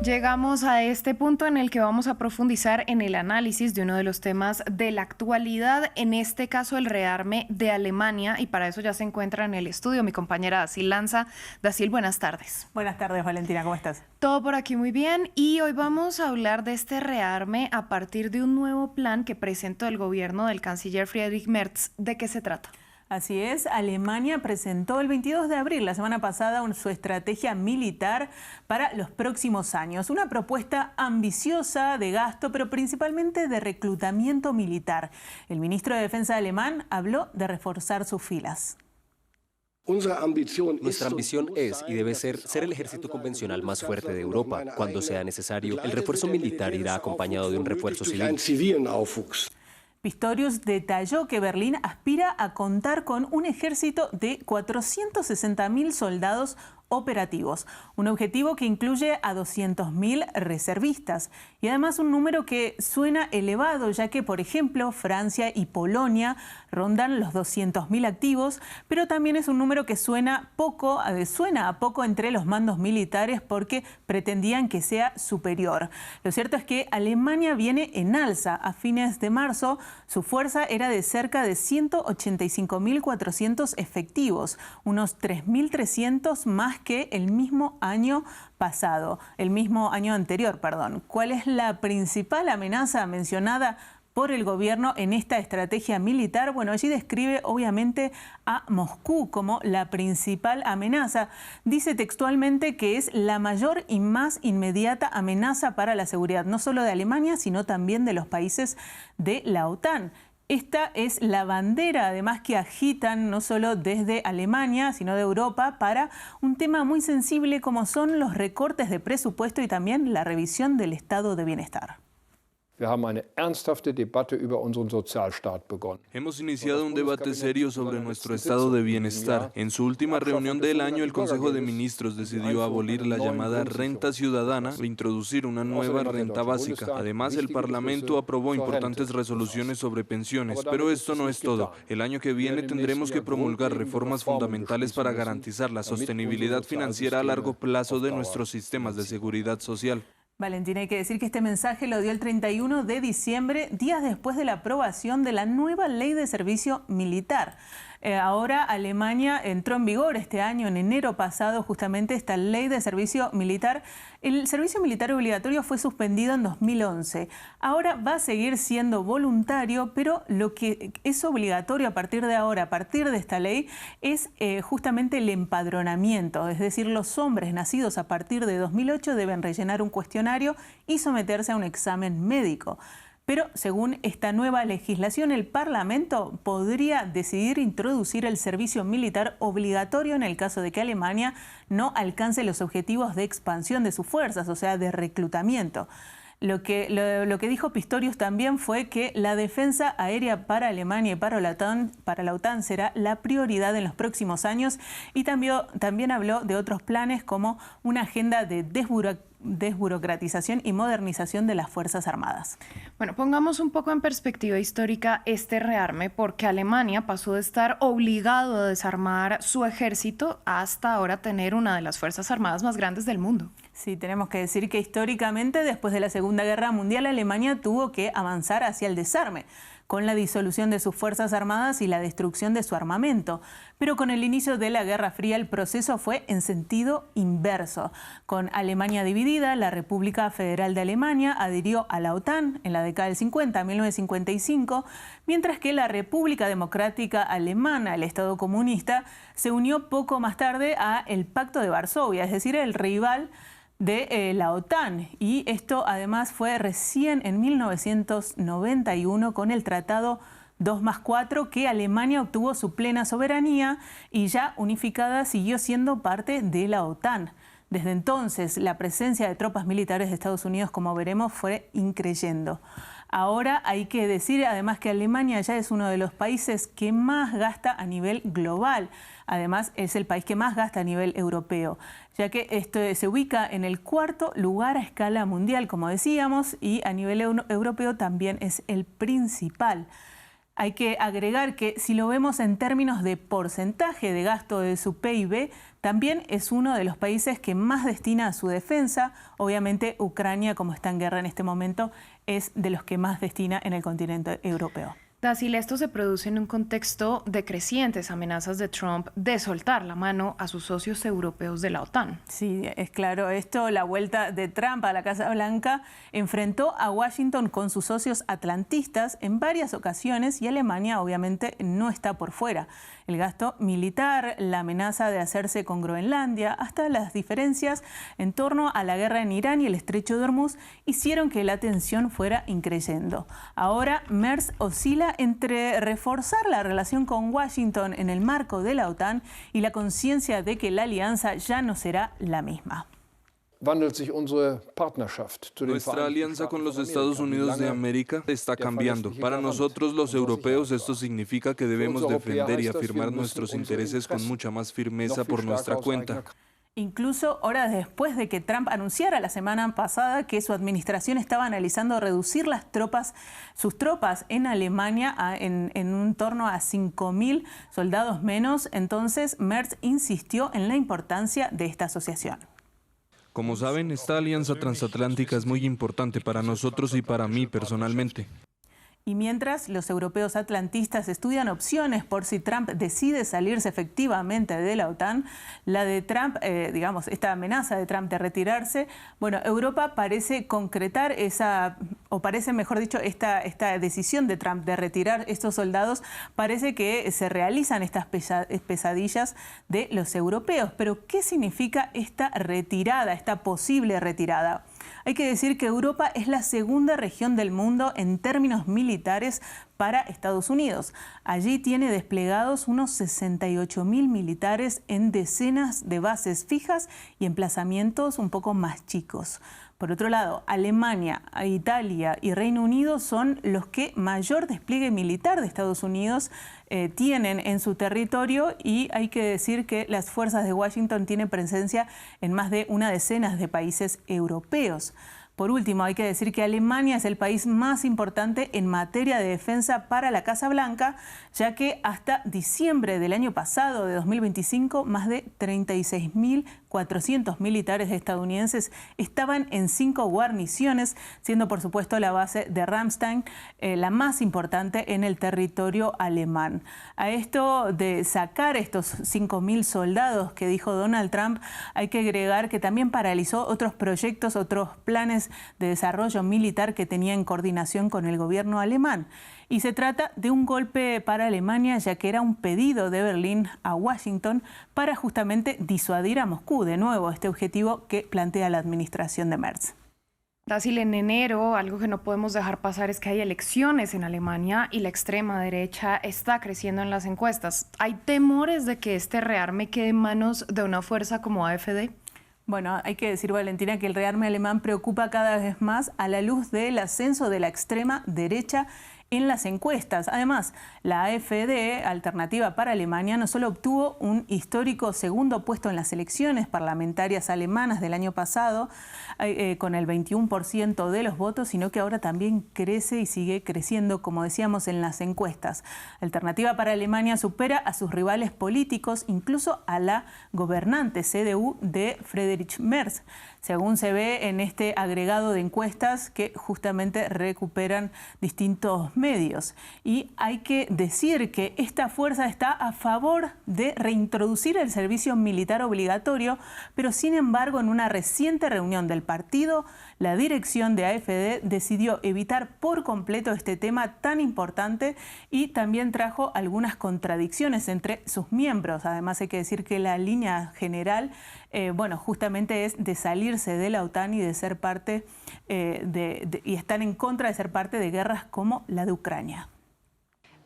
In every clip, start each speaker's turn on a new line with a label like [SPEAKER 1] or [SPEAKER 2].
[SPEAKER 1] Llegamos a este punto en el que vamos a profundizar en el análisis de uno de los temas de la actualidad, en este caso el rearme de Alemania, y para eso ya se encuentra en el estudio mi compañera Dacil Lanza. Dacil, buenas tardes.
[SPEAKER 2] Buenas tardes, Valentina, ¿cómo estás?
[SPEAKER 1] Todo por aquí muy bien, y hoy vamos a hablar de este rearme a partir de un nuevo plan que presentó el gobierno del canciller Friedrich Merz. ¿De qué se trata?
[SPEAKER 2] Así es, Alemania presentó el 22 de abril, la semana pasada, su estrategia militar para los próximos años. Una propuesta ambiciosa de gasto, pero principalmente de reclutamiento militar. El ministro de Defensa alemán habló de reforzar sus filas.
[SPEAKER 3] Nuestra ambición es y debe ser el ejército convencional más fuerte de Europa. Cuando sea necesario, el refuerzo militar irá acompañado de un refuerzo civil.
[SPEAKER 2] Pistorius detalló que Berlín aspira a contar con un ejército de 460.000 soldados operativos, un objetivo que incluye a 200.000 reservistas y además un número que suena elevado, ya que, por ejemplo, Francia y Polonia rondan los 200.000 activos, pero también es un número que suena a poco entre los mandos militares porque pretendían que sea superior. Lo cierto es que Alemania viene en alza. A fines de marzo, su fuerza era de cerca de 185.400 efectivos, unos 3.300 más que el mismo año anterior. ¿Cuál es la principal amenaza mencionada por el gobierno en esta estrategia militar? Bueno, allí describe obviamente a Moscú como la principal amenaza. Dice textualmente que es la mayor y más inmediata amenaza para la seguridad, no solo de Alemania, sino también de los países de la OTAN. Esta es la bandera, además, que agitan no solo desde Alemania, sino de Europa, para un tema muy sensible como son los recortes de presupuesto y también la revisión del estado de bienestar.
[SPEAKER 4] Hemos iniciado un debate serio sobre nuestro estado de bienestar. En su última reunión del año, el Consejo de Ministros decidió abolir la llamada renta ciudadana e introducir una nueva renta básica. Además, el Parlamento aprobó importantes resoluciones sobre pensiones. Pero esto no es todo. El año que viene tendremos que promulgar reformas fundamentales para garantizar la sostenibilidad financiera a largo plazo de nuestros sistemas de seguridad social.
[SPEAKER 2] Valentina, hay que decir que este mensaje lo dio el 31 de diciembre, días después de la aprobación de la nueva ley de servicio militar. Ahora Alemania entró en vigor este año, en enero pasado, justamente esta ley de servicio militar. El servicio militar obligatorio fue suspendido en 2011. Ahora va a seguir siendo voluntario, pero lo que es obligatorio a partir de ahora, a partir de esta ley, es justamente el empadronamiento. Es decir, los hombres nacidos a partir de 2008 deben rellenar un cuestionario y someterse a un examen médico. Pero según esta nueva legislación, el Parlamento podría decidir introducir el servicio militar obligatorio en el caso de que Alemania no alcance los objetivos de expansión de sus fuerzas, o sea, de reclutamiento. Lo que dijo Pistorius también fue que la defensa aérea para Alemania y para la OTAN será la prioridad en los próximos años, y también habló de otros planes como una agenda de desburocratización y modernización de las Fuerzas Armadas.
[SPEAKER 1] Bueno, pongamos un poco en perspectiva histórica este rearme, porque Alemania pasó de estar obligado a desarmar su ejército a hasta ahora tener una de las Fuerzas Armadas más grandes del mundo.
[SPEAKER 2] Sí, tenemos que decir que históricamente, después de la Segunda Guerra Mundial, Alemania tuvo que avanzar hacia el desarme, con la disolución de sus Fuerzas Armadas y la destrucción de su armamento. Pero con el inicio de la Guerra Fría el proceso fue en sentido inverso. Con Alemania dividida, la República Federal de Alemania adhirió a la OTAN en la década del 50, 1955, mientras que la República Democrática Alemana, el Estado comunista, se unió poco más tarde al Pacto de Varsovia, es decir, el rival de la OTAN, y esto además fue recién en 1991 con el Tratado 2+4 que Alemania obtuvo su plena soberanía y ya unificada siguió siendo parte de la OTAN. Desde entonces la presencia de tropas militares de Estados Unidos, como veremos, fue increyendo. Ahora hay que decir además que Alemania ya es uno de los países que más gasta a nivel global. Además es el país que más gasta a nivel europeo, ya que esto se ubica en el 4.º lugar a escala mundial, como decíamos, y a nivel europeo también es el principal. Hay que agregar que si lo vemos en términos de porcentaje de gasto de su PIB, también es uno de los países que más destina a su defensa. Obviamente Ucrania, como está en guerra en este momento, es de los que más destina en el continente europeo.
[SPEAKER 1] Dacil, esto se produce en un contexto de crecientes amenazas de Trump de soltar la mano a sus socios europeos de la OTAN.
[SPEAKER 2] Sí, es claro esto. La vuelta de Trump a la Casa Blanca enfrentó a Washington con sus socios atlantistas en varias ocasiones y Alemania obviamente no está por fuera. El gasto militar, la amenaza de hacerse con Groenlandia, hasta las diferencias en torno a la guerra en Irán y el estrecho de Hormuz hicieron que la tensión fuera increyendo. Ahora Merz oscila entre reforzar la relación con Washington en el marco de la OTAN y la conciencia de que la alianza ya no será la misma.
[SPEAKER 4] Nuestra alianza con los Estados Unidos de América está cambiando. Para nosotros los europeos esto significa que debemos defender y afirmar nuestros intereses con mucha más firmeza por nuestra cuenta.
[SPEAKER 2] Incluso horas después de que Trump anunciara la semana pasada que su administración estaba analizando reducir sus tropas en Alemania en un torno a 5.000 soldados menos, entonces Merz insistió en la importancia de esta asociación.
[SPEAKER 4] Como saben, esta alianza transatlántica es muy importante para nosotros y para mí personalmente.
[SPEAKER 2] Y mientras los europeos atlantistas estudian opciones por si Trump decide salirse efectivamente de la OTAN, la de Trump, esta amenaza de Trump de retirarse, bueno, Europa parece concretar esta decisión de Trump de retirar estos soldados, parece que se realizan estas pesadillas de los europeos. Pero ¿qué significa esta retirada, esta posible retirada? Hay que decir que Europa es la segunda región del mundo en términos militares para Estados Unidos. Allí tiene desplegados unos 68.000 militares en decenas de bases fijas y emplazamientos un poco más chicos. Por otro lado, Alemania, Italia y Reino Unido son los que mayor despliegue militar de Estados Unidos tienen en su territorio, y hay que decir que las fuerzas de Washington tienen presencia en más de una decena de países europeos. Por último, hay que decir que Alemania es el país más importante en materia de defensa para la Casa Blanca, ya que hasta diciembre del año pasado, de 2025, más de 36.400 militares estadounidenses estaban en 5 guarniciones, siendo por supuesto la base de Ramstein la más importante en el territorio alemán. A esto de sacar estos 5.000 soldados que dijo Donald Trump, hay que agregar que también paralizó otros proyectos, otros planes de desarrollo militar que tenía en coordinación con el gobierno alemán. Y se trata de un golpe para Alemania, ya que era un pedido de Berlín a Washington para justamente disuadir a Moscú, de nuevo, este objetivo que plantea la administración de Merz.
[SPEAKER 1] Dacil, en enero, algo que no podemos dejar pasar es que hay elecciones en Alemania y la extrema derecha está creciendo en las encuestas. ¿Hay temores de que este rearme quede en manos de una fuerza como AfD?
[SPEAKER 2] Bueno, hay que decir, Valentina, que el rearme alemán preocupa cada vez más a la luz del ascenso de la extrema derecha en las encuestas. Además, la AfD, Alternativa para Alemania, no solo obtuvo un histórico segundo puesto en las elecciones parlamentarias alemanas del año pasado, con el 21% de los votos, sino que ahora también crece y sigue creciendo, como decíamos, en las encuestas. Alternativa para Alemania supera a sus rivales políticos, incluso a la gobernante CDU de Friedrich Merz, según se ve en este agregado de encuestas que justamente recuperan distintos medios. Y hay que decir que esta fuerza está a favor de reintroducir el servicio militar obligatorio, pero sin embargo en una reciente reunión del partido, la dirección de AfD decidió evitar por completo este tema tan importante y también trajo algunas contradicciones entre sus miembros. Además hay que decir que la línea general, justamente es de salirse de la OTAN y de ser parte y estar en contra de ser parte de guerras como la de Ucrania.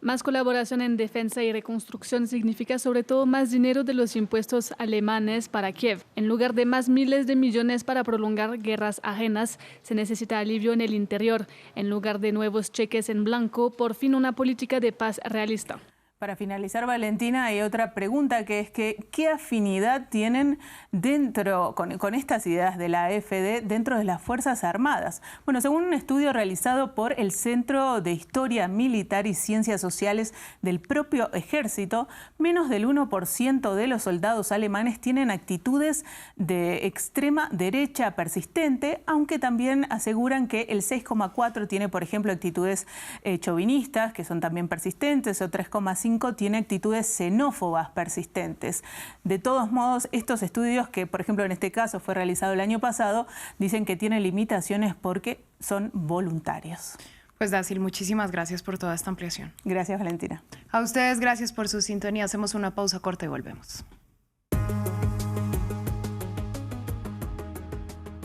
[SPEAKER 5] Más colaboración en defensa y reconstrucción significa sobre todo más dinero de los impuestos alemanes para Kiev. En lugar de más miles de millones para prolongar guerras ajenas, se necesita alivio en el interior. En lugar de nuevos cheques en blanco, por fin una política de paz realista.
[SPEAKER 2] Para finalizar, Valentina, hay otra pregunta que es ¿qué afinidad tienen con estas ideas de la AfD dentro de las Fuerzas Armadas? Bueno, según un estudio realizado por el Centro de Historia Militar y Ciencias Sociales del propio Ejército, menos del 1% de los soldados alemanes tienen actitudes de extrema derecha persistente, aunque también aseguran que el 6,4% tiene, por ejemplo, actitudes chauvinistas, que son también persistentes, o 3,5% tiene actitudes xenófobas persistentes. De todos modos, estos estudios, que por ejemplo en este caso fue realizado el año pasado, dicen que tienen limitaciones porque son voluntarios.
[SPEAKER 1] Pues Dacil, muchísimas gracias por toda esta ampliación.
[SPEAKER 2] Gracias, Valentina.
[SPEAKER 1] A ustedes, gracias por su sintonía. Hacemos una pausa corta y volvemos.